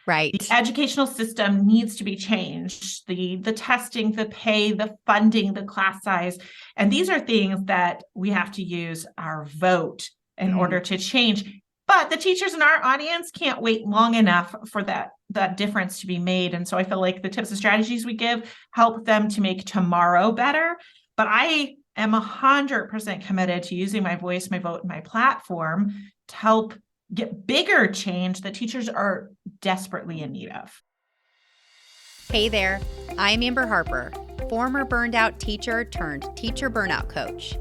Right. The educational system needs to be changed. The testing, the pay, the funding, the class size. And these are things that we have to use our vote in order to change. But the teachers in our audience can't wait long enough for that difference to be made. And so I feel like the tips and strategies we give help them to make tomorrow better. But I am 100% committed to using my voice, my vote, and my platform to help get bigger change that teachers are desperately in need of. Hey there, I'm Amber Harper, former burned out teacher turned teacher burnout coach,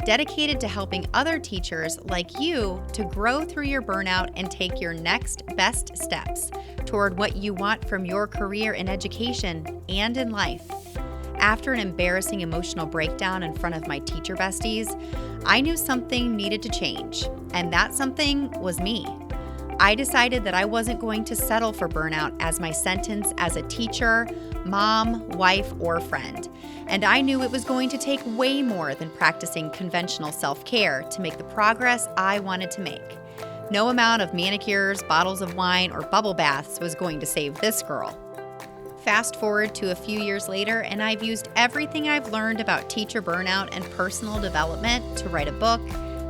dedicated to helping other teachers like you to grow through your burnout and take your next best steps toward what you want from your career in education and in life. After an embarrassing emotional breakdown in front of my teacher besties, I knew something needed to change, and that something was me. I decided that I wasn't going to settle for burnout as my sentence as a teacher, mom, wife, or friend. And I knew it was going to take way more than practicing conventional self-care to make the progress I wanted to make. No amount of manicures, bottles of wine, or bubble baths was going to save this girl. Fast forward to a few years later, and I've used everything I've learned about teacher burnout and personal development to write a book,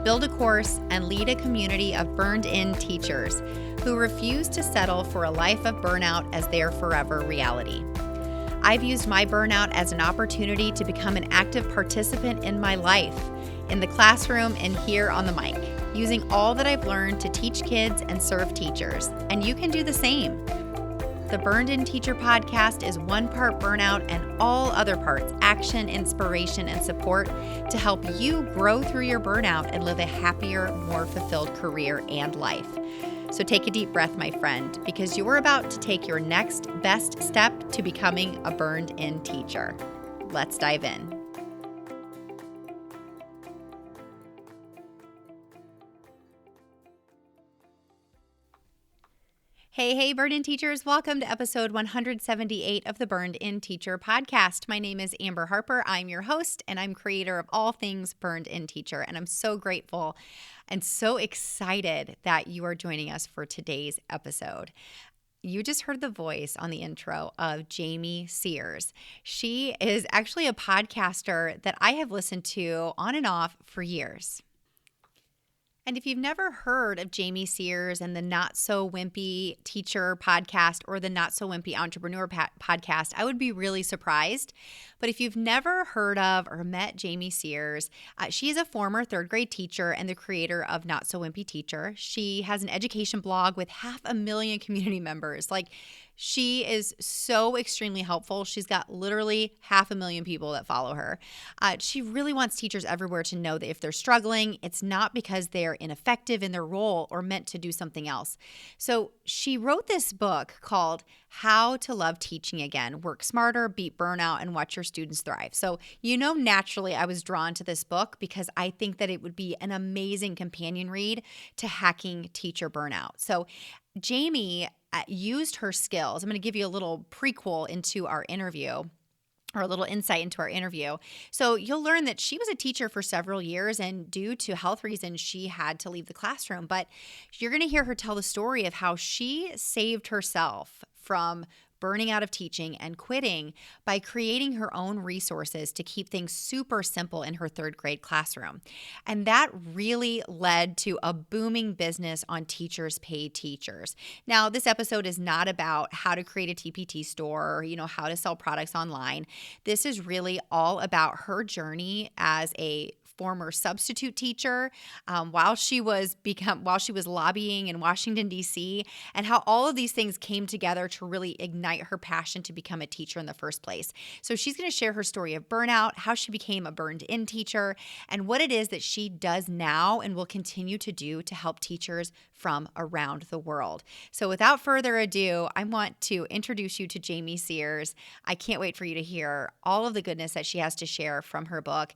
build a course, and lead a community of burned-in teachers who refuse to settle for a life of burnout as their forever reality. I've used my burnout as an opportunity to become an active participant in my life, in the classroom and here on the mic, using all that I've learned to teach kids and serve teachers. And you can do the same. The Burned In Teacher podcast is one part burnout and all other parts action, inspiration, and support to help you grow through your burnout and live a happier, more fulfilled career and life. So take a deep breath, my friend, because you're about to take your next best step to becoming a burned in teacher. Let's dive in. Hey, Burned In Teachers. Welcome to episode 178 of the Burned In Teacher podcast. My name is Amber Harper. I'm your host, and I'm creator of all things Burned In Teacher. And I'm so grateful and so excited that you are joining us for today's episode. You just heard the voice on the intro of Jamie Sears. She is actually a podcaster that I have listened to on and off for years. And if you've never heard of Jamie Sears and the Not So Wimpy Teacher podcast or the Not So Wimpy Entrepreneur podcast, I would be really surprised. But if you've never heard of or met Jamie Sears, she is a former third grade teacher and the creator of Not So Wimpy Teacher. She has an education blog with 500,000 community members. She is so extremely helpful. She's got literally 500,000 people that follow her. She really wants teachers everywhere to know that if they're struggling, it's not because they're ineffective in their role or meant to do something else. So she wrote this book called How to Love Teaching Again, Work Smarter, Beat Burnout, and Watch Your Students Thrive. So naturally I was drawn to this book because I think that it would be an amazing companion read to hacking teacher burnout. So Jamie used her skills. I'm going to give you a little prequel into our interview, or a little insight into our interview. So you'll learn that she was a teacher for several years, and due to health reasons, she had to leave the classroom. But you're going to hear her tell the story of how she saved herself from burning out of teaching and quitting by creating her own resources to keep things super simple in her third grade classroom. And that really led to a booming business on Teachers Pay Teachers. Now, this episode is not about how to create a TPT store or, how to sell products online. This is really all about her journey as a former substitute teacher while she was lobbying in Washington, D.C., and how all of these things came together to really ignite her passion to become a teacher in the first place. So she's going to share her story of burnout, how she became a burned-in teacher, and what it is that she does now and will continue to do to help teachers from around the world. So without further ado, I want to introduce you to Jamie Sears. I can't wait for you to hear all of the goodness that she has to share from her book.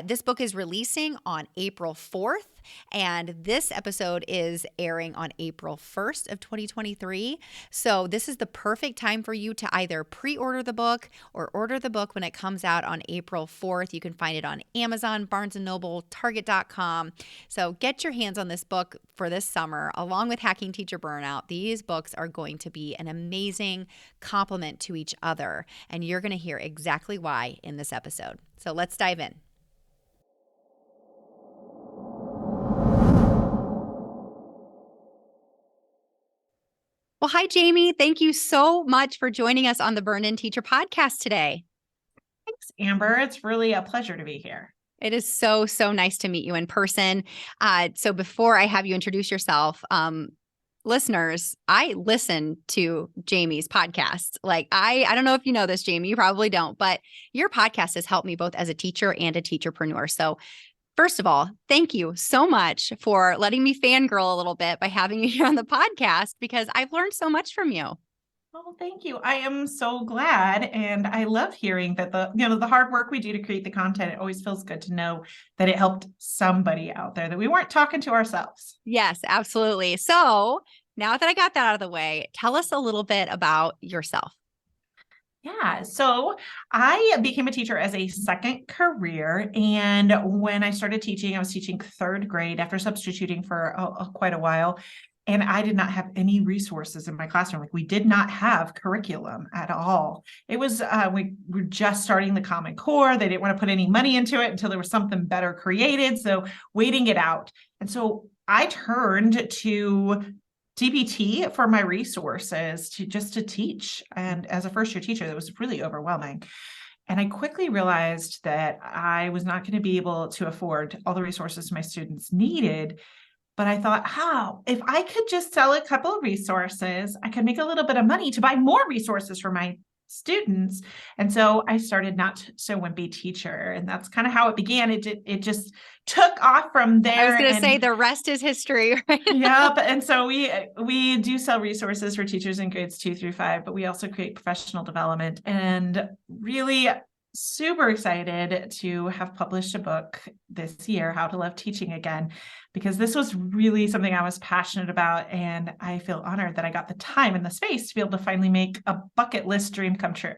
This book is released releasing on April 4th. And this episode is airing on April 1st of 2023. So this is the perfect time for you to either pre-order the book or order the book when it comes out on April 4th. You can find it on Amazon, Barnes & Noble, Target.com. So get your hands on this book for this summer, along with Hacking Teacher Burnout. These books are going to be an amazing complement to each other, and you're going to hear exactly why in this episode. So let's dive in. Well, hi, Jamie. Thank you so much for joining us on the Burn In Teacher podcast today. Thanks, Amber. It's really a pleasure to be here. It is so nice to meet you in person. So before I have you introduce yourself, listeners, I listen to Jamie's podcast. Like, I don't know if you know this, Jamie, you probably don't, but your podcast has helped me both as a teacher and a teacherpreneur. So first of all, thank you so much for letting me fangirl a little bit by having you here on the podcast, because I've learned so much from you. Oh, thank you. I am so glad. And I love hearing that the hard work we do to create the content, it always feels good to know that it helped somebody out there, that we weren't talking to ourselves. Yes, absolutely. So now that I got that out of the way, tell us a little bit about yourself. Yeah. So I became a teacher as a second career. And when I started teaching, I was teaching third grade after substituting for quite a while. And I did not have any resources in my classroom. Like, we did not have curriculum at all. It was, we were just starting the Common Core. They didn't want to put any money into it until there was something better created. So waiting it out. And so I turned to DBT for my resources to teach. And as a first year teacher, that was really overwhelming. And I quickly realized that I was not going to be able to afford all the resources my students needed. But I thought, how? If I could just sell a couple of resources, I could make a little bit of money to buy more resources for my students. And so I started Not So Wimpy Teacher. And that's kind of how it began. It just took off from there. I was going to say the rest is history, right? Yep. And so we do sell resources for teachers in grades 2 through 5, but we also create professional development, and really super excited to have published a book this year, How to Love Teaching Again, because this was really something I was passionate about. And I feel honored that I got the time and the space to be able to finally make a bucket list dream come true.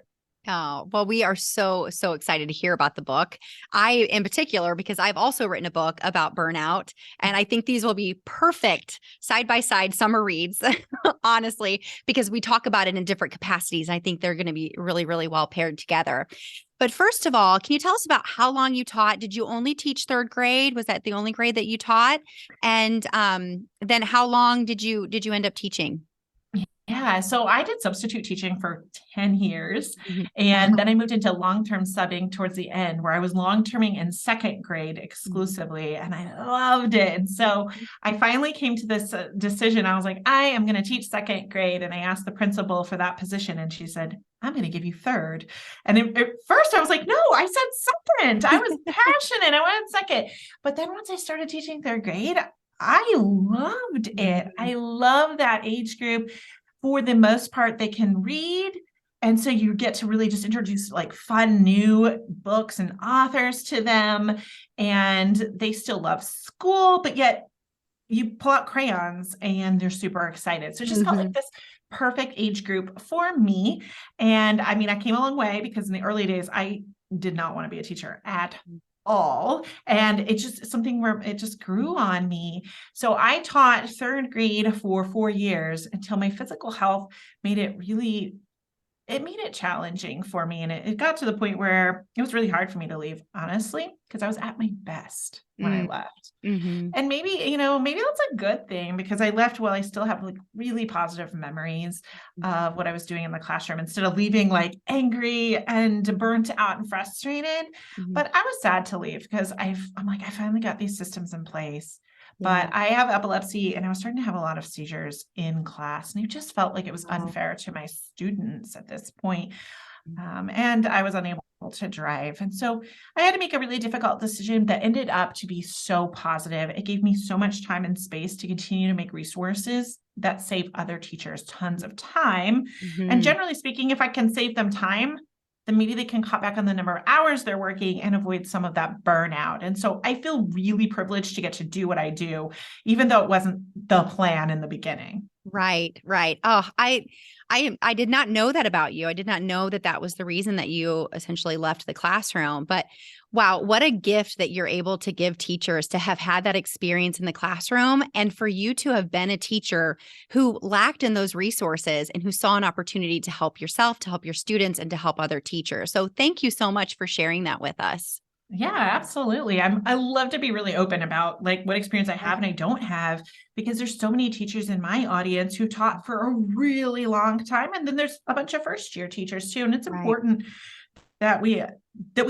Oh, well, we are so excited to hear about the book. I, in particular, because I've also written a book about burnout, and I think these will be perfect side-by-side summer reads, honestly, because we talk about it in different capacities. I think they're going to be really, really well paired together. But first of all, can you tell us about how long you taught? Did you only teach third grade? Was that the only grade that you taught? And then how long did you end up teaching? Yeah, so I did substitute teaching for 10 years. And then I moved into long-term subbing towards the end, where I was long-terming in second grade exclusively. And I loved it. And so I finally came to this decision. I was like, I am going to teach second grade. And I asked the principal for that position, and she said, I'm going to give you third. And at first I was like, no, I said second. I was passionate. I wanted second. But then once I started teaching third grade, I loved it. I love that age group. For the most part, they can read. And so you get to really just introduce like fun new books and authors to them. And they still love school, but yet you pull out crayons and they're super excited. So it just felt like this perfect age group for me. And I mean, I came a long way, because in the early days, I did not want to be a teacher at all. And it's just something where it just grew on me. So I taught third grade for 4 years until my physical health made it challenging for me. And it got to the point where it was really hard for me to leave, honestly, because I was at my best when I left. And maybe that's a good thing, because I left while I still have like really positive memories of what I was doing in the classroom, instead of leaving like angry and burnt out and frustrated. But I was sad to leave, because I'm like, I finally got these systems in place. But I have epilepsy, and I was starting to have a lot of seizures in class, and it just felt like it was unfair to my students at this point. And I was unable to drive. And so I had to make a really difficult decision that ended up to be so positive. It gave me so much time and space to continue to make resources that save other teachers tons of time. And generally speaking, if I can save them time, then maybe they can cut back on the number of hours they're working and avoid some of that burnout. And so I feel really privileged to get to do what I do, even though it wasn't the plan in the beginning. Right, right. Oh, I did not know that about you. I did not know that that was the reason that you essentially left the classroom. But wow, what a gift that you're able to give teachers to have had that experience in the classroom and for you to have been a teacher who lacked in those resources and who saw an opportunity to help yourself, to help your students, and to help other teachers. So thank you so much for sharing that with us. Yeah, absolutely. I love to be really open about like what experience I have and I don't have, because there's so many teachers in my audience who taught for a really long time. And then there's a bunch of first year teachers too. And it's Right. important that we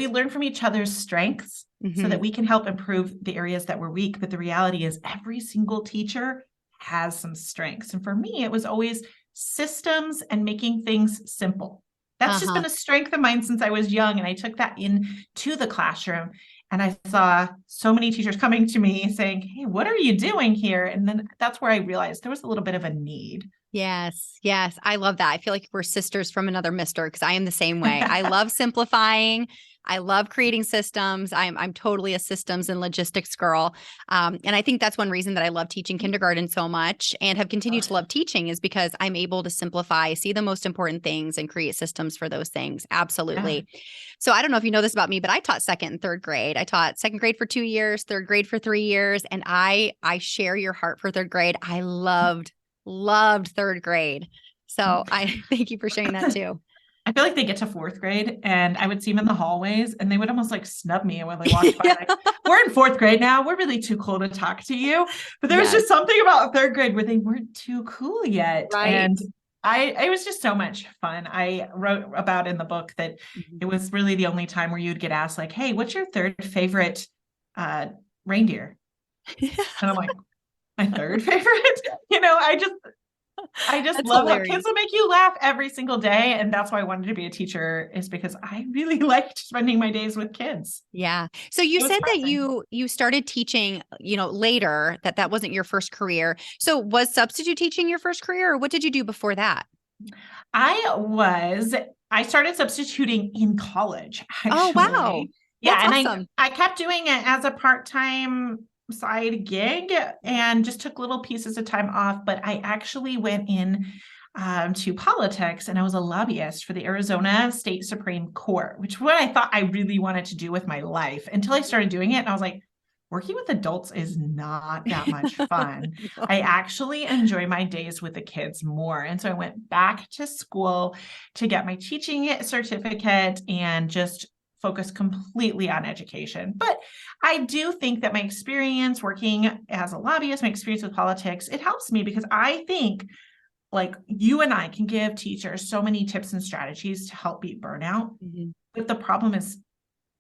learn from each other's strengths so that we can help improve the areas that we're weak. But the reality is every single teacher has some strengths. And for me, it was always systems and making things simple. That's just been a strength of mine since I was young. And I took that into the classroom. And I saw so many teachers coming to me saying, hey, what are you doing here? And then that's where I realized there was a little bit of a need. Yes. Yes. I love that. I feel like we're sisters from another mister because I am the same way. I love simplifying. I love creating systems. I'm totally a systems and logistics girl. And I think that's one reason that I love teaching kindergarten so much and have continued to love teaching is because I'm able to simplify, see the most important things and create systems for those things. Absolutely. Yeah. So I don't know if you know this about me, but I taught second and third grade. I taught second grade for 2 years, third grade for 3 years. And I share your heart for third grade. I loved third grade. So I thank you for sharing that too. I feel like they get to fourth grade and I would see them in the hallways and they would almost like snub me when they walked by. Like, we're in fourth grade now. We're really too cool to talk to you. But there was just something about third grade where they weren't too cool yet. Right. And it was just so much fun. I wrote about in the book that it was really the only time where you'd get asked like, hey, what's your third favorite reindeer? And I'm like, my third favorite? I just love how kids will make you laugh every single day. And that's why I wanted to be a teacher, is because I really liked spending my days with kids. Yeah. So you said that you started teaching, later, that wasn't your first career. So was substitute teaching your first career, or what did you do before that? I started substituting in college, actually. Oh, wow. Yeah. That's awesome. I kept doing it as a part-time side gig and just took little pieces of time off. But I actually went in to politics and I was a lobbyist for the Arizona State Supreme Court, which is what I thought I really wanted to do with my life until I started doing it. And I was like, working with adults is not that much fun. No. I actually enjoy my days with the kids more. And so I went back to school to get my teaching certificate and just focus completely on education. But I do think that my experience working as a lobbyist, my experience with politics, it helps me because I think like you and I can give teachers so many tips and strategies to help beat burnout. But the problem is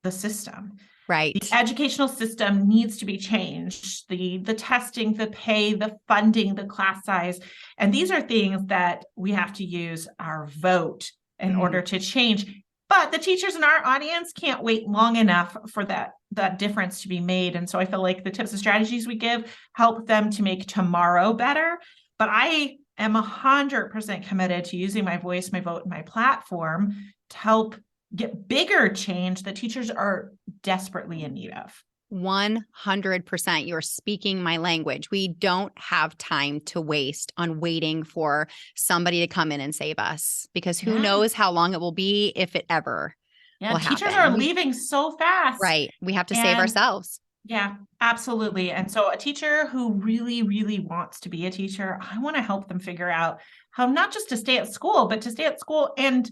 the system. Right. The educational system needs to be changed. The testing, the pay, the funding, the class size. And these are things that we have to use our vote in order to change. But the teachers in our audience can't wait long enough for that difference to be made. And so I feel like the tips and strategies we give help them to make tomorrow better. But I am 100% committed to using my voice, my vote, and my platform to help get bigger change that teachers are desperately in need of. 100%. You're speaking my language. We don't have time to waste on waiting for somebody to come in and save us, because who knows how long it will be, if it ever will happen. Teachers are leaving so fast. Right. We have to save ourselves. Yeah, absolutely. And so a teacher who really, really wants to be a teacher, I want to help them figure out how not just to stay at school, but to stay at school and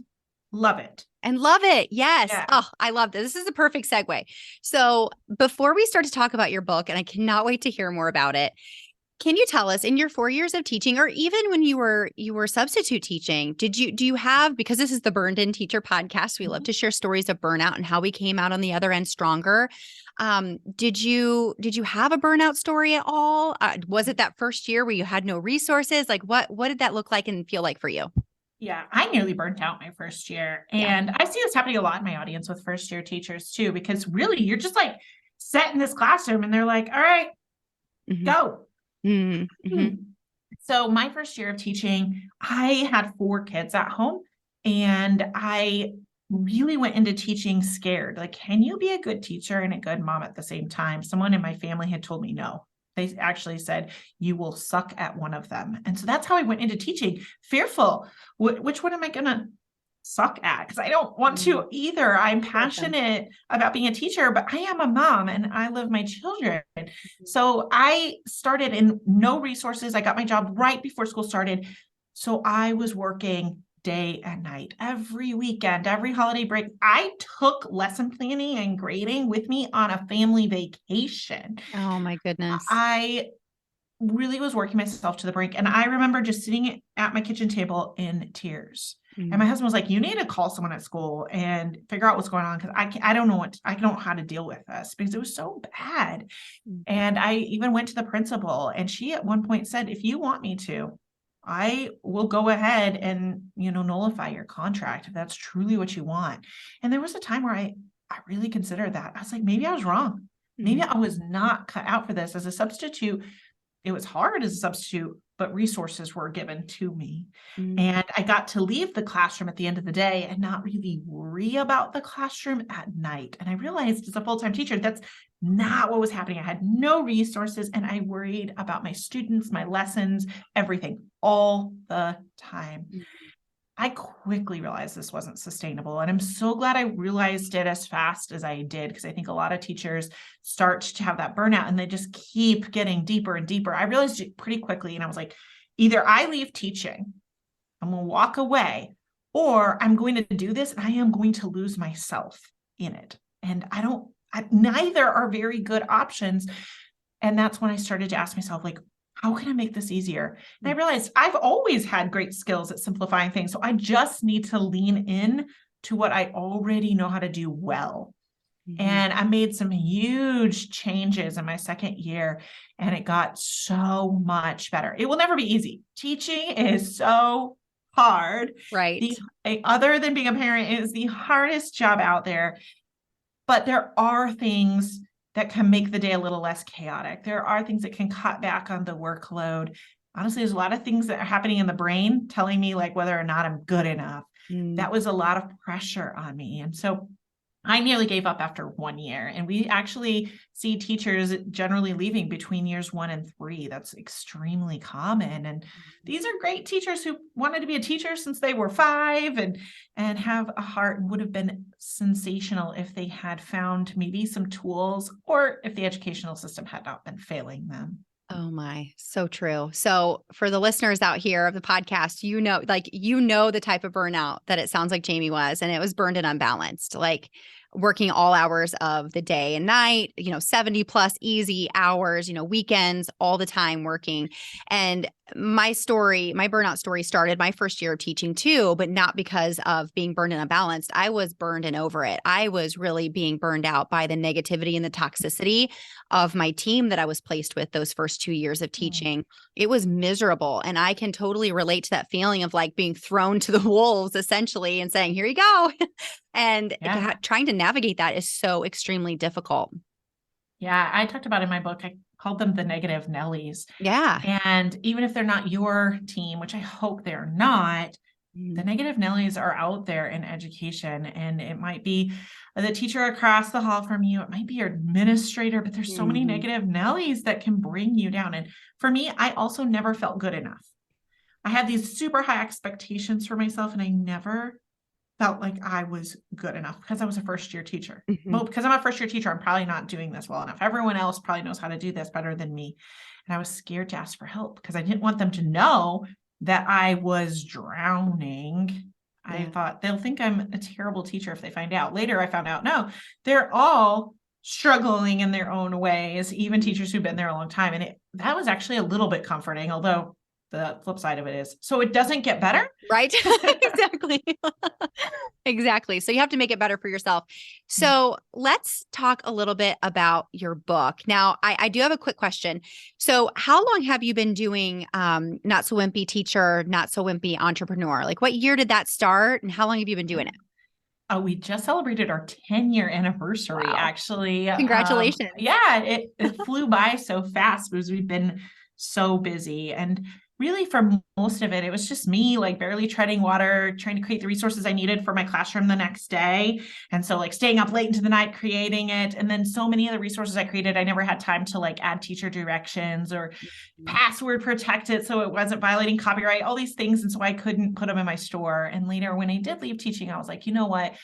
love it. And love it. Yes. Yeah. Oh, I love this. This is a perfect segue. So before we start to talk about your book, and I cannot wait to hear more about it, can you tell us, in your 4 years of teaching, or even when you were substitute teaching, do you have, because this is the Burned In Teacher podcast, we love to share stories of burnout and how we came out on the other end stronger. Did you have a burnout story at all? Was it that first year where you had no resources? Like what did that look like and feel like for you? Yeah, I nearly burnt out my first year. And I see this happening a lot in my audience with first year teachers too, because really you're just like set in this classroom and they're like, all right, go. So my first year of teaching, I had 4 kids at home and I really went into teaching scared. Like, can you be a good teacher and a good mom at the same time? Someone in my family had told me no. They actually said, you will suck at one of them. And so that's how I went into teaching, fearful. Which one am I going to suck at? Because I don't want to either. I'm passionate about being a teacher, but I am a mom and I love my children. So I started in no resources. I got my job right before school started. So I was working day and night, every weekend, every holiday break. I took lesson planning and grading with me on a family vacation. Oh my goodness. I really was working myself to the brink. And I remember just sitting at my kitchen table in tears. And my husband was like, you need to call someone at school and figure out what's going on. Cause I don't know I don't know how to deal with this because it was so bad. And I even went to the principal and she at one point said, if you want me to, I will go ahead and, nullify your contract if that's truly what you want. And there was a time where I really considered that. I was like, maybe I was wrong. Maybe I was not cut out for this as a substitute. It was hard as a substitute, but resources were given to me. And I got to leave the classroom at the end of the day and not really worry about the classroom at night. And I realized as a full-time teacher, that's not what was happening. I had no resources and I worried about my students, my lessons, everything all the time. I quickly realized this wasn't sustainable. And I'm so glad I realized it as fast as I did, because I think a lot of teachers start to have that burnout and they just keep getting deeper and deeper. I realized it pretty quickly. And I was like, either I leave teaching, I'm going to walk away, or I'm going to do this and I am going to lose myself in it. And neither are very good options. And that's when I started to ask myself, like, how can I make this easier? And I realized I've always had great skills at simplifying things. So I just need to lean in to what I already know how to do well. And I made some huge changes in my second year and it got so much better. It will never be easy. Teaching is so hard. Right. Other than being a parent, it is the hardest job out there. But there are things that can make the day a little less chaotic. There are things that can cut back on the workload. Honestly, there's a lot of things that are happening in the brain telling me like whether or not I'm good enough. That was a lot of pressure on me. And so I nearly gave up after 1 year. And we actually see teachers generally leaving between years 1 and 3. That's extremely common. And these are great teachers who wanted to be a teacher since they were 5 and have a heart, and would have been sensational if they had found maybe some tools or if the educational system had not been failing them. Oh my, so true. So for the listeners out here of the podcast, the type of burnout that it sounds like Jamie was, and it was burned and unbalanced, like working all hours of the day and night, 70 plus easy hours, weekends, all the time working. And my burnout story started my first year of teaching too, but not because of being burned and unbalanced. I was burned and over it. I was really being burned out by the negativity and the toxicity of my team that I was placed with those first 2 years of teaching. It was miserable. And I can totally relate to that feeling of like being thrown to the wolves essentially and saying, here you go. And trying to navigate that is so extremely difficult. Yeah, I talked about in my book, I called them the negative Nellies. Yeah. And even if they're not your team, which I hope they're not, the negative Nellies are out there in education. And it might be the teacher across the hall from you. It might be your administrator, but there's so many negative Nellies that can bring you down. And for me, I also never felt good enough. I had these super high expectations for myself and I never felt like I was good enough because I was a first year teacher. Well, because I'm a first year teacher, I'm probably not doing this well enough. Everyone else probably knows how to do this better than me. And I was scared to ask for help because I didn't want them to know that I was drowning. I thought they'll think I'm a terrible teacher if they find out. Later, I found out, no, they're all struggling in their own ways, even teachers who've been there a long time. And that was actually a little bit comforting, although the flip side of it is, so it doesn't get better. Right. Exactly. Exactly. So you have to make it better for yourself. So let's talk a little bit about your book. Now, I do have a quick question. So how long have you been doing Not So Wimpy Teacher, Not So Wimpy Entrepreneur? Like what year did that start and how long have you been doing it? Oh, we just celebrated our 10-year anniversary, actually. Congratulations. It flew by so fast because we've been so busy. And really for most of it, it was just me like barely treading water, trying to create the resources I needed for my classroom the next day. And so like staying up late into the night, creating it. And then so many of the resources I created, I never had time to like add teacher directions or password protect it so it wasn't violating copyright, all these things. And so I couldn't put them in my store. And later when I did leave teaching, I was like, you know what?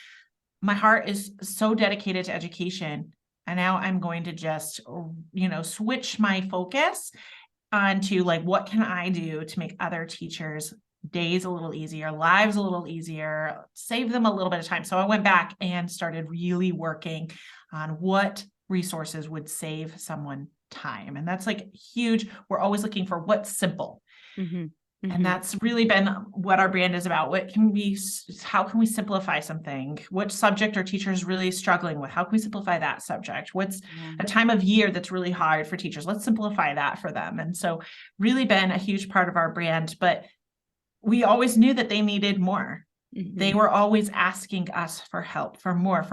My heart is so dedicated to education. And now I'm going to just, switch my focus onto like, what can I do to make other teachers' days a little easier, lives a little easier, save them a little bit of time. So I went back and started really working on what resources would save someone time. And that's like huge. We're always looking for what's simple. Mm-hmm. Mm-hmm. And that's really been what our brand is about. How can we simplify something? What subject are teachers really struggling with? How can we simplify that subject? What's a time of year that's really hard for teachers? Let's simplify that for them. And so really been a huge part of our brand, but we always knew that they needed more. Mm-hmm. They were always asking us for help, for more.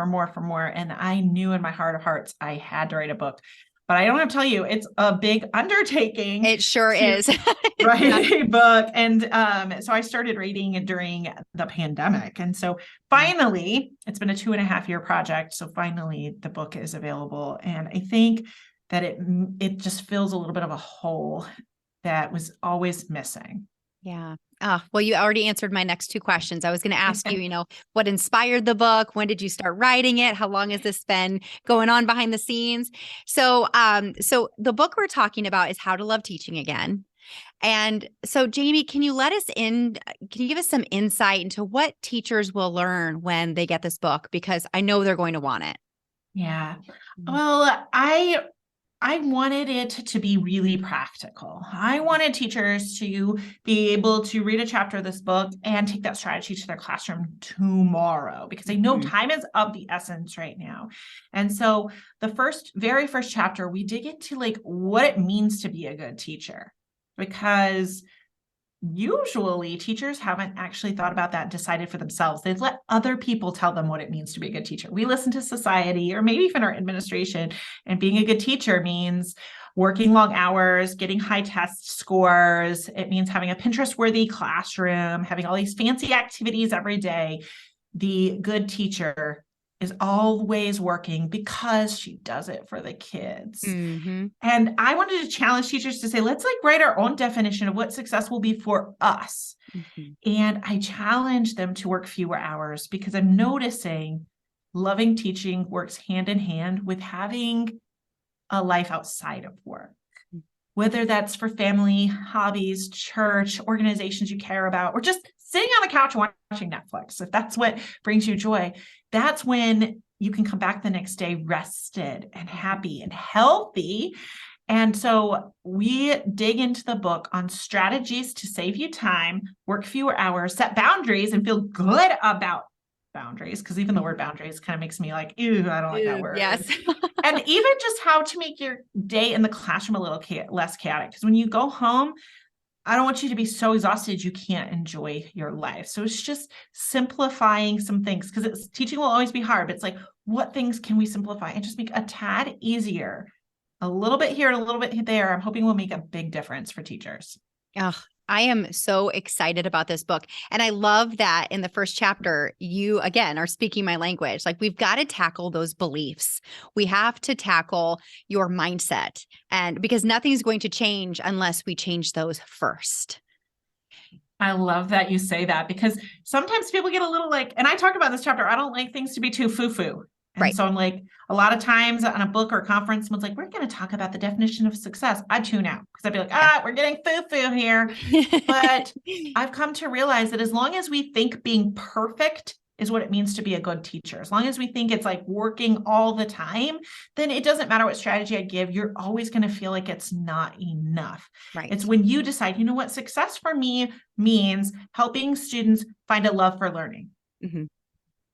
And I knew in my heart of hearts, I had to write a book. But I don't have to tell you, it's a big undertaking. It sure is. Write a book. And so I started reading it during the pandemic. And so finally, it's been a 2.5-year project. So finally, the book is available. And I think that it just fills a little bit of a hole that was always missing. Yeah. Well, you already answered my next two questions. I was going to ask you, what inspired the book? When did you start writing it? How long has this been going on behind the scenes? So the book we're talking about is How to Love Teaching Again. And so, Jamie, can you give us some insight into what teachers will learn when they get this book? Because I know they're going to want it. Yeah. Well, I wanted it to be really practical. I wanted teachers to be able to read a chapter of this book and take that strategy to their classroom tomorrow, because I know time is of the essence right now. And so the very first chapter, we dig into like what it means to be a good teacher, because usually teachers haven't actually thought about that and decided for themselves. They've let other people tell them what it means to be a good teacher. We listen to society or maybe even our administration, and being a good teacher means working long hours, getting high test scores. It means having a Pinterest-worthy classroom, having all these fancy activities every day. The good teacher is always working because she does it for the kids. Mm-hmm. And I wanted to challenge teachers to say, let's like write our own definition of what success will be for us. Mm-hmm. And I challenge them to work fewer hours, because I'm noticing loving teaching works hand in hand with having a life outside of work. Whether that's for family, hobbies, church, organizations you care about, or just sitting on the couch watching Netflix, if that's what brings you joy, that's when you can come back the next day rested and happy and healthy. And so we dig into the book on strategies to save you time, work fewer hours, set boundaries, and feel good about boundaries, because even the word boundaries kind of makes me like, ew, I don't like that word. Yes. And even just how to make your day in the classroom a little less chaotic. Because when you go home, I don't want you to be so exhausted you can't enjoy your life. So it's just simplifying some things, because teaching will always be hard. But it's like, what things can we simplify and just make a tad easier? A little bit here and a little bit there. I'm hoping will make a big difference for teachers. Oh, I am so excited about this book. And I love that in the first chapter, you, again, are speaking my language. Like, we've got to tackle those beliefs. We have to tackle your mindset, and because nothing's going to change unless we change those first. I love that you say that, because sometimes people get a little like, and I talk about this chapter, I don't like things to be too foo-foo. And right. So I'm like, a lot of times on a book or a conference, someone's like, we're going to talk about the definition of success. I tune out, because I'd be like, we're getting foo-foo here. But I've come to realize that as long as we think being perfect is what it means to be a good teacher, as long as we think it's like working all the time, then it doesn't matter what strategy I give, you're always going to feel like it's not enough. Right. It's when you decide, you know what, success for me means helping students find a love for learning. Mm-hmm.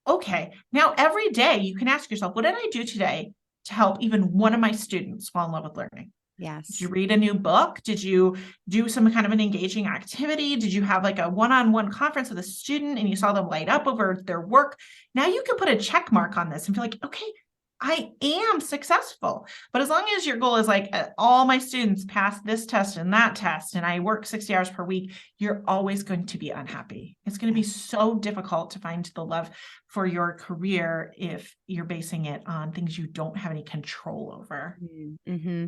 Okay, now every day you can ask yourself, what did I do today to help even one of my students fall in love with learning? Yes. Did you read a new book? Did you do some kind of an engaging activity? Did you have like a one-on-one conference with a student and you saw them light up over their work? Now you can put a check mark on this and feel like, okay, I am successful. But as long as your goal is like all my students pass this test and that test, and I work 60 hours per week, you're always going to be unhappy. It's going to be so difficult to find the love for your career if you're basing it on things you don't have any control over. Mm-hmm.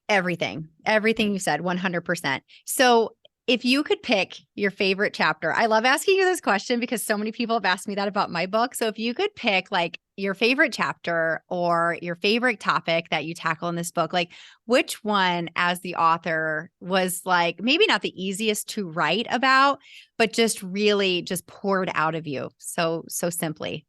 Everything you said, 100%. So if you could pick your favorite chapter, I love asking you this question because so many people have asked me that about my book. So if you could pick like your favorite chapter or your favorite topic that you tackle in this book, like which one as the author was like, maybe not the easiest to write about, but just really just poured out of you. So simply.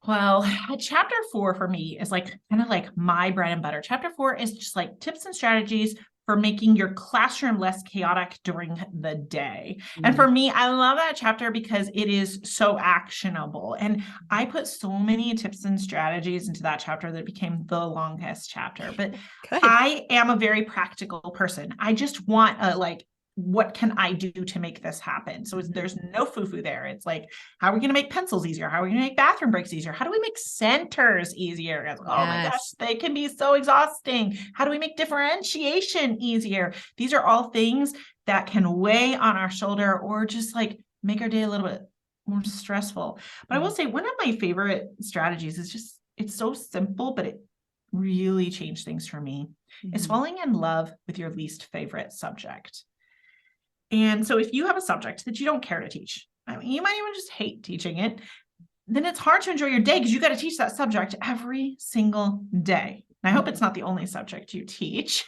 Well, chapter 4 for me is like kind of like my bread and butter. Chapter 4 is just like tips and strategies for making your classroom less chaotic during the day. And for me, I love that chapter because it is so actionable. And I put so many tips and strategies into that chapter that it became the longest chapter. But Good. I am a very practical person. I just want what can I do to make this happen? So there's no foo-foo there. It's like, how are we going to make pencils easier? How are we going to make bathroom breaks easier? How do we make centers easier? Yes. Oh my gosh, they can be so exhausting. How do we make differentiation easier? These are all things that can weigh on our shoulder or just like make our day a little bit more stressful. But I will say one of my favorite strategies is just, it's so simple, but it really changed things for me, is falling in love with your least favorite subject. And so if you have a subject that you don't care to teach, I mean, you might even just hate teaching it, then it's hard to enjoy your day because you got to teach that subject every single day. And I hope it's not the only subject you teach,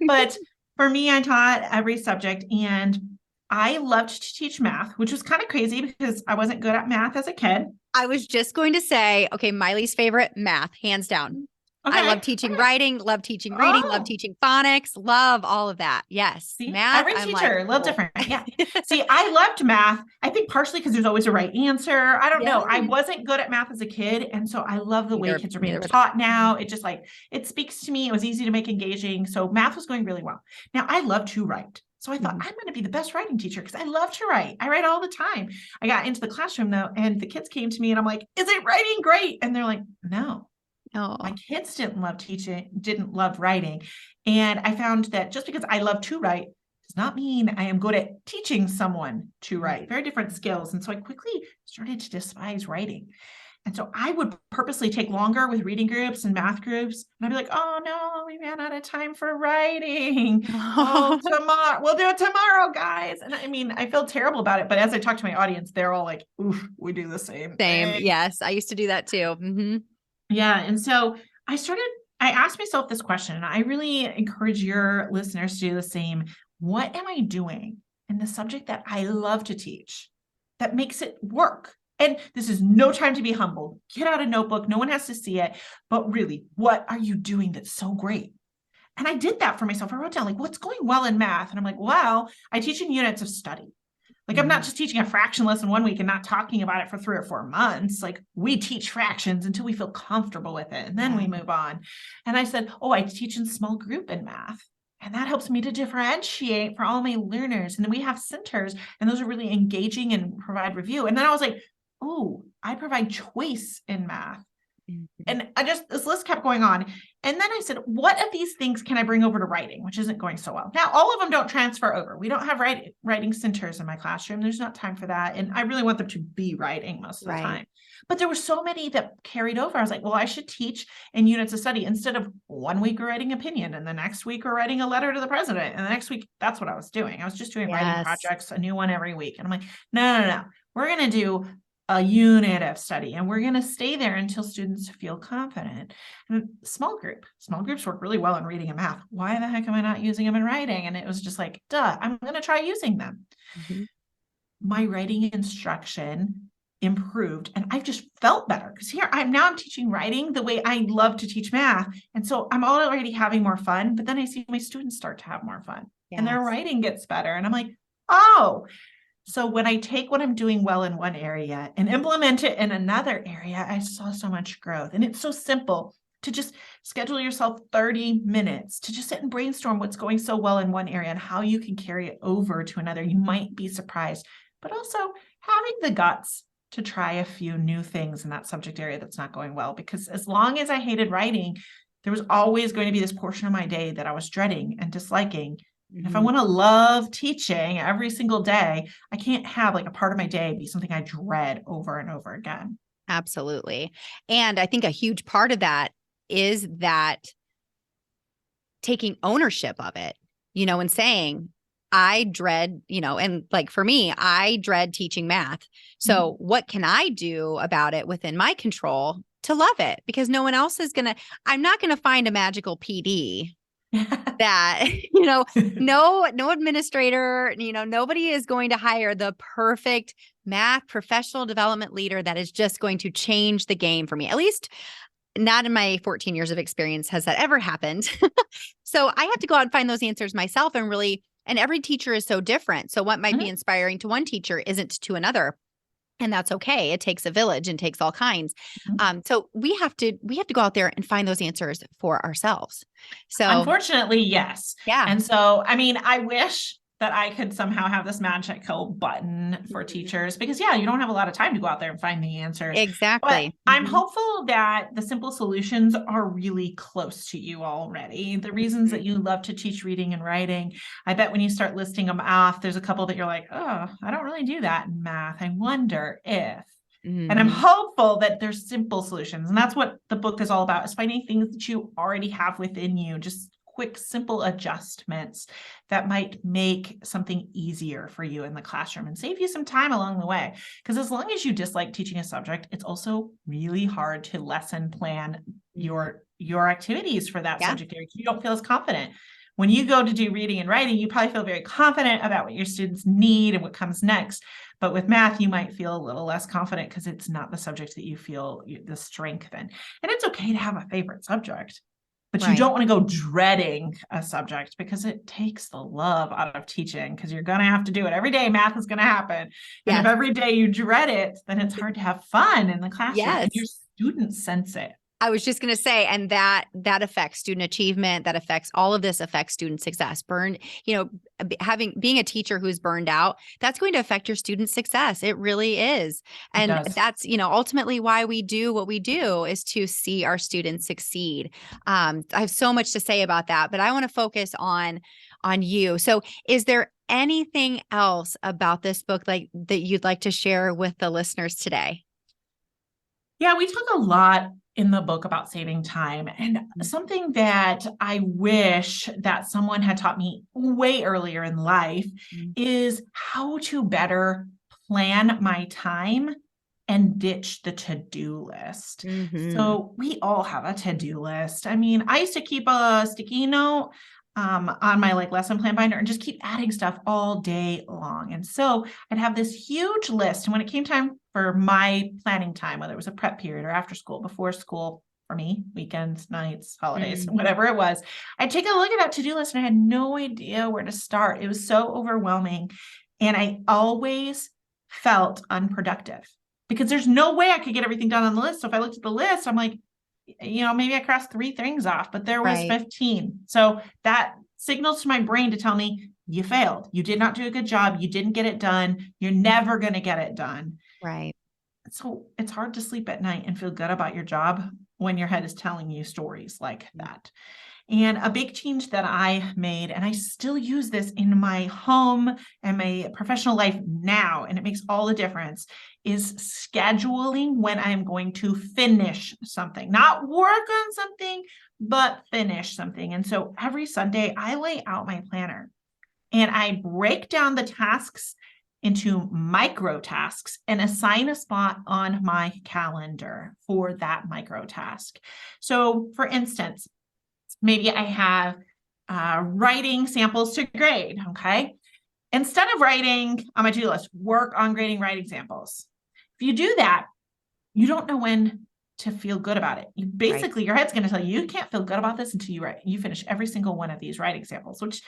but for me, I taught every subject and I loved to teach math, which was kind of crazy because I wasn't good at math as a kid. I was just going to say, okay, my least favorite, math, hands down. Okay. I love teaching writing, love teaching reading, love teaching phonics, love all of that. Yes. See, math. Every teacher, a little different. Yeah. See, I loved math. I think partially because there's always a right answer. I don't know. I wasn't good at math as a kid. And so I love the way kids are being taught now. It just like, it speaks to me. It was easy to make engaging. So math was going really well. Now I love to write. So I thought I'm going to be the best writing teacher because I love to write. I write all the time. I got into the classroom though, and the kids came to me and I'm like, is it writing great? And they're like, no. My kids didn't love teaching, didn't love writing. And I found that just because I love to write does not mean I am good at teaching someone to write. Very different skills. And so I quickly started to despise writing. And so I would purposely take longer with reading groups and math groups. And I'd be like, oh no, we ran out of time for writing. Oh, tomorrow, we'll do it tomorrow, guys. And I mean, I feel terrible about it. But as I talk to my audience, they're all like, oof, we do the same thing. Yes, I used to do that too. Yeah. And so I asked myself this question, and I really encourage your listeners to do the same. What am I doing in the subject that I love to teach that makes it work? And this is no time to be humble. Get out a notebook. No one has to see it. But really, what are you doing that's so great? And I did that for myself. I wrote down like, what's going well in math? And I'm like, wow, I teach in units of study. Like I'm not just teaching a fraction lesson one week and not talking about it for 3 or 4 months. Like we teach fractions until we feel comfortable with it. And then we move on. And I said, I teach in small group in math. And that helps me to differentiate for all my learners. And then we have centers and those are really engaging and provide review. And then I was like, I provide choice in math. And this list kept going on. And then I said, what of these things can I bring over to writing, which isn't going so well? Now, all of them don't transfer over. We don't have writing centers in my classroom. There's not time for that. And I really want them to be writing most of the time. But there were so many that carried over. I was like, well, I should teach in units of study instead of 1 week we're writing opinion. And the next week we're writing a letter to the president. And the next week, that's what I was doing. I was just doing writing projects, a new one every week. And I'm like, no. We're going to do a unit of study and we're going to stay there until students feel confident. And small groups work really well in reading and math. Why the heck am I not using them in writing? And it was just like, I'm going to try using them. My writing instruction improved and I've just felt better because I'm teaching writing the way I love to teach math. And so I'm already having more fun, but then I see my students start to have more fun and their writing gets better. And I'm like, so when I take what I'm doing well in one area and implement it in another area, I saw so much growth. And it's so simple to just schedule yourself 30 minutes to just sit and brainstorm what's going so well in one area and how you can carry it over to another. You might be surprised, but also having the guts to try a few new things in that subject area that's not going well. Because as long as I hated writing, there was always going to be this portion of my day that I was dreading and disliking. And if I want to love teaching every single day, I can't have like a part of my day be something I dread over and over again. Absolutely. And I think a huge part of that is that taking ownership of it, and saying, I dread, and like for me, I dread teaching math. So what can I do about it within my control to love it? Because no one else I'm not going to find a magical PD that, no administrator, nobody is going to hire the perfect math professional development leader that is just going to change the game for me. At least not in my 14 years of experience has that ever happened. So I have to go out and find those answers myself and every teacher is so different. So what might be inspiring to one teacher isn't to another. And that's okay. It takes a village and takes all kinds. So we have to go out there and find those answers for ourselves. So unfortunately, yes. Yeah. And so, I mean, I wish that I could somehow have this magical button for teachers because you don't have a lot of time to go out there and find the answers. Exactly. But I'm hopeful that the simple solutions are really close to you already. The reasons that you love to teach reading and writing, I bet when you start listing them off, there's a couple that you're like, oh, I don't really do that in math. I wonder if. And I'm hopeful that there's simple solutions. And that's what the book is all about, is finding things that you already have within you, just quick, simple adjustments that might make something easier for you in the classroom and save you some time along the way. Because as long as you dislike teaching a subject, it's also really hard to lesson plan your activities for that subject area. You don't feel as confident. When you go to do reading and writing, you probably feel very confident about what your students need and what comes next. But with math, you might feel a little less confident because it's not the subject that you feel the strength in. And it's okay to have a favorite subject, but you don't want to go dreading a subject because it takes the love out of teaching because you're going to have to do it every day. Math is going to happen. And if every day you dread it, then it's hard to have fun in the classroom and your students sense it. I was just going to say, and that affects student achievement, that affects all of this affects student success. Being a teacher who's burned out, that's going to affect your student success. It really is. And that's, ultimately why we do what we do is to see our students succeed. I have so much to say about that, but I want to focus on you. So is there anything else about this book that you'd like to share with the listeners today? Yeah, we talk a lot in the book about saving time. And something that I wish that someone had taught me way earlier in life is how to better plan my time and ditch the to-do list. So we all have a to-do list. I mean, I used to keep a sticky note on my lesson plan binder and just keep adding stuff all day long. And so I'd have this huge list. And when it came time for my planning time, whether it was a prep period or after school, before school, for me, weekends, nights, holidays, whatever it was, I'd take a look at that to-do list and I had no idea where to start. It was so overwhelming. And I always felt unproductive because there's no way I could get everything done on the list. So if I looked at the list, I'm like, maybe I crossed 3 things off, but there was 15. So that signals to my brain to tell me you failed. You did not do a good job. You didn't get it done. You're never going to get it done. Right. So it's hard to sleep at night and feel good about your job when your head is telling you stories like that. And a big change that I made, and I still use this in my home and my professional life now, and it makes all the difference, is scheduling when I'm going to finish something, not work on something, but finish something. And so every Sunday I lay out my planner and I break down the tasks into micro tasks and assign a spot on my calendar for that micro task. So for instance, maybe I have writing samples to grade, okay? Instead of writing on my to-do list, work on grading writing samples. If you do that, you don't know when to feel good about it. Your head's going to tell you can't feel good about this until you finish every single one of these writing samples, which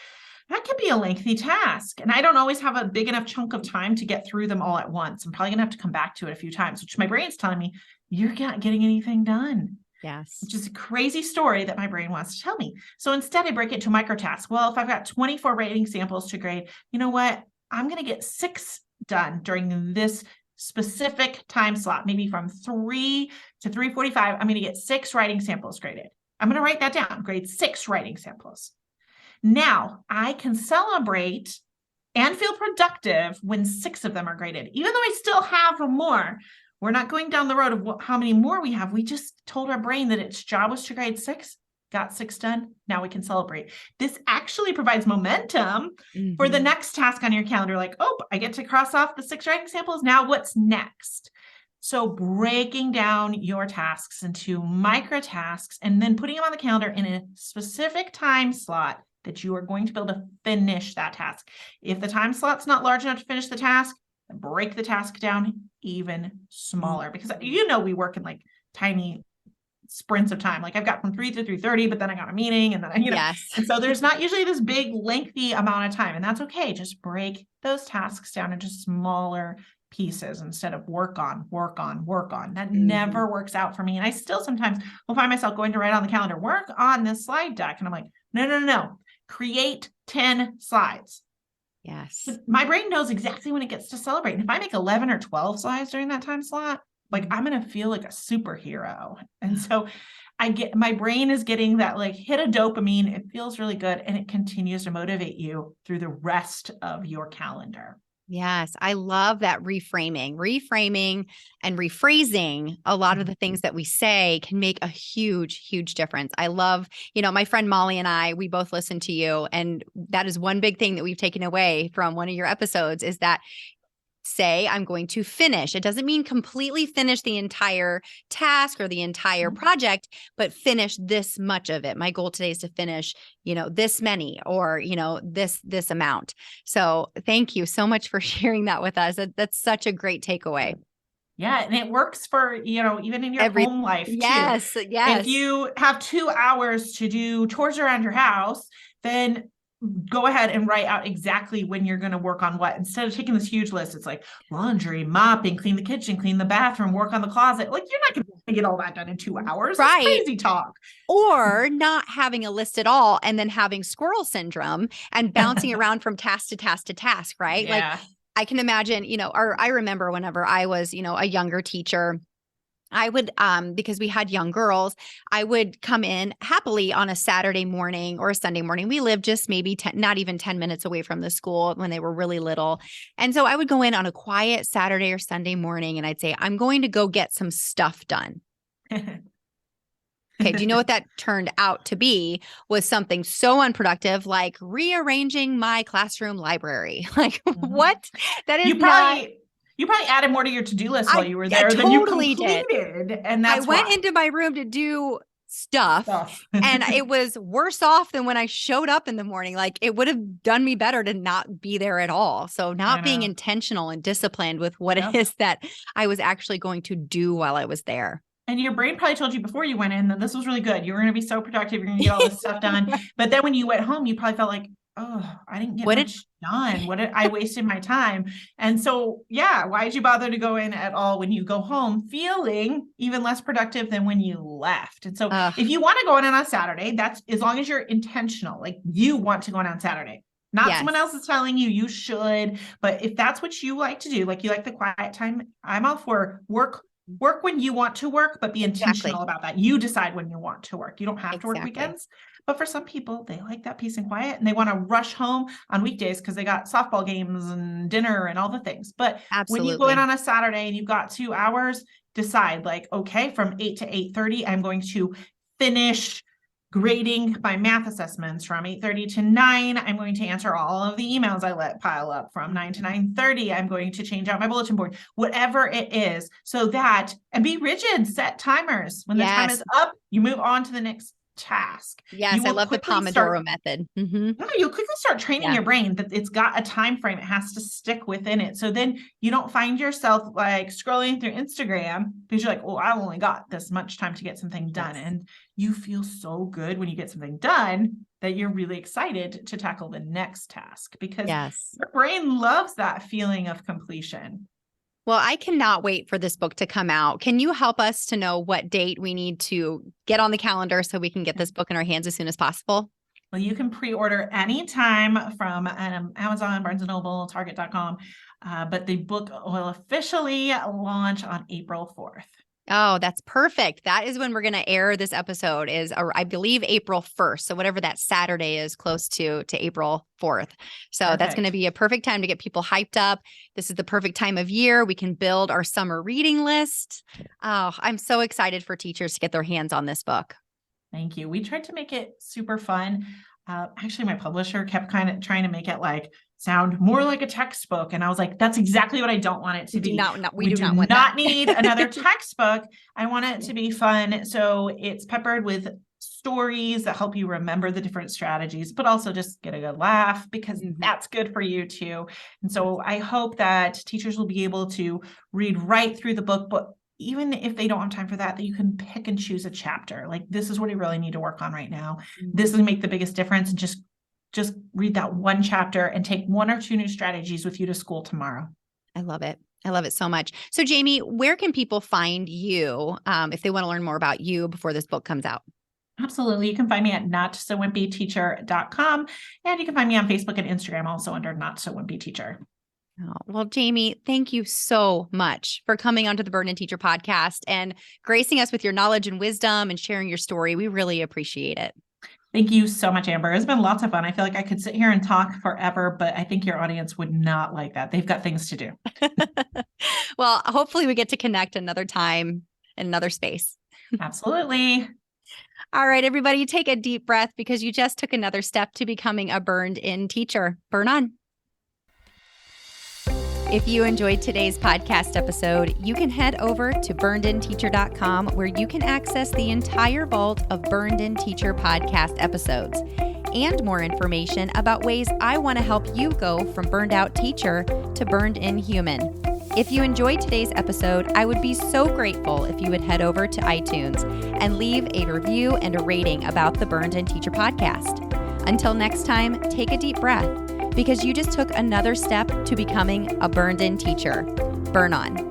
that can be a lengthy task. And I don't always have a big enough chunk of time to get through them all at once. I'm probably going to have to come back to it a few times, which my brain's telling me you're not getting anything done. Yes. Which is a crazy story that my brain wants to tell me. So instead I break it into micro tasks. Well, if I've got 24 writing samples to grade, you know what? I'm going to get 6 done during this specific time slot, maybe from 3 to 3:45, I'm going to get 6 writing samples graded. I'm going to write that down, grade 6 writing samples. Now I can celebrate and feel productive when 6 of them are graded, even though I still have more. We're not going down the road of how many more we have. We just told our brain that its job was to grade 6, got 6 done. Now we can celebrate. This actually provides momentum for the next task on your calendar. Like, oh, I get to cross off the 6 writing samples. Now what's next? So breaking down your tasks into micro tasks and then putting them on the calendar in a specific time slot that you are going to be able to finish that task. If the time slot's not large enough to finish the task, break the task down even smaller, because we work in like tiny sprints of time. Like I've got from 3 to 3:30, but then I got a meeting and then, and so there's not usually this big lengthy amount of time, and that's okay. Just break those tasks down into smaller pieces instead of work on. That never works out for me. And I still sometimes will find myself going to write on the calendar, work on this slide deck. And I'm like, no. Create 10 slides. Yes. But my brain knows exactly when it gets to celebrate. And if I make 11 or 12 slides during that time slot, like I'm going to feel like a superhero. And so my brain is getting that like hit of dopamine. It feels really good. And it continues to motivate you through the rest of your calendar. Yes. I love that reframing and rephrasing a lot of the things that we say can make a huge, huge difference. I love, my friend Molly and I, we both listen to you. And that is one big thing that we've taken away from one of your episodes is that say I'm going to finish. It doesn't mean completely finish the entire task or the entire project, but finish this much of it. My goal today is to finish, this many or, this amount. So thank you so much for sharing that with us. That's such a great takeaway. Yeah. And it works for, even in your home life too. Yes. If you have 2 hours to do chores around your house, then go ahead and write out exactly when you're going to work on what. Instead of taking this huge list, it's like laundry, mopping, clean the kitchen, clean the bathroom, work on the closet. Like you're not going to get all that done in 2 hours. Right. That's crazy talk. Or not having a list at all and then having squirrel syndrome and bouncing around from task to task to task, right? Yeah. Like I can imagine, or I remember whenever I was, a younger teacher, I would, because we had young girls, I would come in happily on a Saturday morning or a Sunday morning. We lived just maybe not even 10 minutes away from the school when they were really little. And so I would go in on a quiet Saturday or Sunday morning and I'd say, I'm going to go get some stuff done. Okay. Do you know what that turned out to be? Was something so unproductive, like rearranging my classroom library. Like what? That is You probably added more to your to-do list while you were there than you completed. And that's went into my room to do stuff. And it was worse off than when I showed up in the morning. Like it would have done me better to not be there at all. So not being intentional and disciplined with what it is that I was actually going to do while I was there. And your brain probably told you before you went in that this was really good. You were going to be so productive. You're going to get all this stuff done. But then when you went home, you probably felt like, oh, I didn't get much done. I wasted my time. And so, why did you bother to go in at all when you go home feeling even less productive than when you left? And so if you want to go in on a Saturday, that's as long as you're intentional, like you want to go in on Saturday, not someone else is telling you you should. But if that's what you like to do, like you like the quiet time, I'm all for work when you want to work, but be intentional about that. You decide when you want to work. You don't have to work weekends. But for some people, they like that peace and quiet and they want to rush home on weekdays because they got softball games and dinner and all the things. But when you go in on a Saturday and you've got 2 hours, decide like, okay, from 8 to 8:30, I'm going to finish grading my math assessments. From 8:30 to 9, I'm going to answer all of the emails I let pile up. From 9 to 9:30, I'm going to change out my bulletin board, whatever it is, so that, and be rigid, set timers. When the time is up, you move on to the next task. Yes, I love the Pomodoro method. You'll quickly start training your brain that it's got a time frame. It has to stick within it. So then you don't find yourself like scrolling through Instagram because you're like, oh, I've only got this much time to get something done. And you feel so good when you get something done that you're really excited to tackle the next task because your brain loves that feeling of completion. Well, I cannot wait for this book to come out. Can you help us to know what date we need to get on the calendar so we can get this book in our hands as soon as possible? Well, you can pre-order anytime from Amazon, Barnes & Noble, Target.com, but the book will officially launch on April 4th. Oh, that's perfect. That is when we're going to air this episode is, I believe, April 1st. So whatever that Saturday is close to April 4th. So Perfect. That's going to be a perfect time to get people hyped up. This is the perfect time of year. We can build our summer reading list. Oh, I'm so excited for teachers to get their hands on this book. Thank you. We tried to make it super fun. Actually, my publisher kept kind of trying to make it like sound more like a textbook. And I was like, that's exactly what I don't want it to be. We do not need another textbook. I want it to be fun. So it's peppered with stories that help you remember the different strategies, but also just get a good laugh because that's good for you too. And so I hope that teachers will be able to read right through the book, but even if they don't have time for that, you can pick and choose a chapter. Like, this is what you really need to work on right now. This will make the biggest difference. And just read that one chapter and take 1 or 2 new strategies with you to school tomorrow. I love it. I love it so much. So Jamie, where can people find you if they want to learn more about you before this book comes out? Absolutely. You can find me at notsowimpyteacher.com, and you can find me on Facebook and Instagram also under Not So Wimpy Teacher. Oh, well, Jamie, thank you so much for coming onto the Burn and Teacher podcast and gracing us with your knowledge and wisdom and sharing your story. We really appreciate it. Thank you so much, Amber. It's been lots of fun. I feel like I could sit here and talk forever, but I think your audience would not like that. They've got things to do. Well, hopefully we get to connect another time in another space. Absolutely. All right, everybody, take a deep breath because you just took another step to becoming a burned-in teacher. Burn on. If you enjoyed today's podcast episode, you can head over to burnedinteacher.com where you can access the entire vault of Burned In Teacher podcast episodes and more information about ways I want to help you go from burned out teacher to burned in human. If you enjoyed today's episode, I would be so grateful if you would head over to iTunes and leave a review and a rating about the Burned In Teacher podcast. Until next time, take a deep breath, because you just took another step to becoming a burned-in teacher. Burn on.